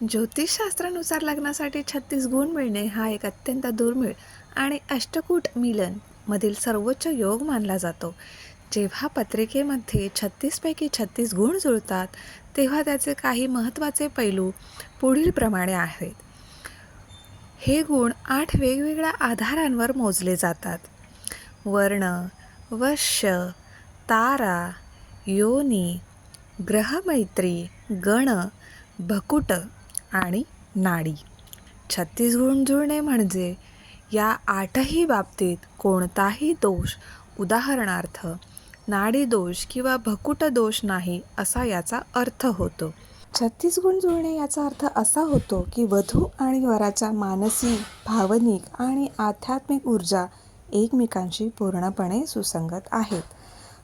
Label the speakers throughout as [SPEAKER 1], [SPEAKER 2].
[SPEAKER 1] ज्योतिषशास्त्रानुसार लग्नासाठी 36 गुण मिळणे हा एक अत्यंत दुर्मिळ आणि अष्टकूट मिलन मधील सर्वोच्च योग मानला जातो. जेव्हा पत्रिकेमध्ये 36 पैकी 36 गुण जुळतात तेव्हा त्याचे काही महत्त्वाचे पैलू पुढील प्रमाणे आहेत. हे गुण 8 वेगवेगळ्या आधारांवर मोजले जातात. वर्ण, वश्य, तारा, योनी, ग्रहमैत्री, गण, भकुट आणि नाडी. 36 गुण जुळणे म्हणजे या 8ही बाबतीत कोणताही दोष, उदाहरणार्थ नाडी दोष किंवा भकुट दोष नाही असा याचा अर्थ होतो. 36 गुण जुळणे याचा अर्थ असा होतो की वधू आणि वराच्या मानसिक, भावनिक आणि आध्यात्मिक ऊर्जा एकमेकांशी पूर्णपणे सुसंगत आहेत.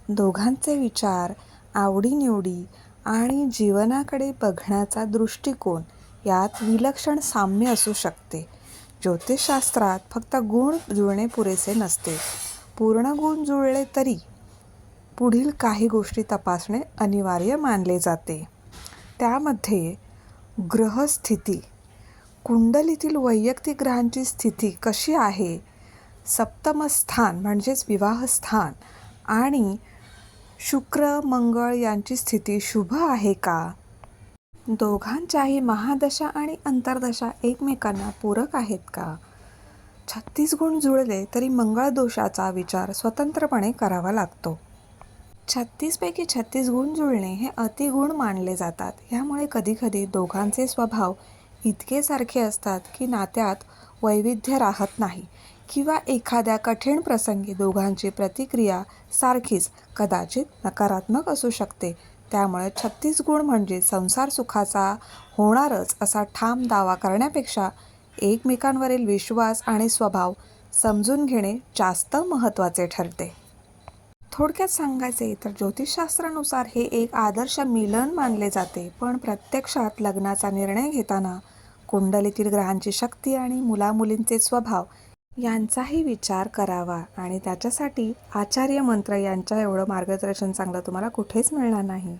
[SPEAKER 1] दोघांचे विचार, आवडीनिवडी आणि जीवनाकडे बघण्याचा दृष्टिकोन यात विलक्षण साम्य असू शकते. ज्योतिषशास्त्रात फक्त गुण जुळणे पुरेसे नसते. पूर्ण गुण जुळले तरी पुढील काही गोष्टी तपासणे अनिवार्य मानले जाते. त्यामध्ये ग्रहस्थिती, कुंडलीतील वैयक्तिक ग्रहांची स्थिती कशी आहे, सप्तमस्थान म्हणजेच विवाहस्थान आणि शुक्र मंगळ यांची स्थिती शुभ आहे का, दोघांच्याही महादशा आणि अंतर्दशा एकमेकांना पूरक आहेत का. 36 गुण जुळले तरी मंगळ दोषाचा विचार स्वतंत्रपणे करावा लागतो. 36 पैकी 36 गुण जुळणे हे अतिगुण मानले जातात. यामुळे कधीकधी दोघांचे स्वभाव इतके सारखे असतात की नात्यात वैविध्य राहत नाही किंवा एखाद्या कठीण प्रसंगी दोघांची प्रतिक्रिया सारखीच, कदाचित नकारात्मक असू शकते. त्यामुळे 36 गुण म्हणजे संसार सुखाचा होणारच असा ठाम दावा करण्यापेक्षा एकमेकांवरील विश्वास आणि स्वभाव समजून घेणे जास्त महत्त्वाचे ठरते. थोडक्यात सांगायचे तर ज्योतिषशास्त्रानुसार हे एक आदर्श मिलन मानले जाते, पण प्रत्यक्षात लग्नाचा निर्णय घेताना कुंडलीतील ग्रहांची शक्ती आणि मुलामुलींचे स्वभाव यांचाही विचार करावा आणि त्याच्यासाठी आचार्य मंत्र यांच्या एवढं मार्गदर्शन चांगलं तुम्हाला कुठेच मिळणार नाही.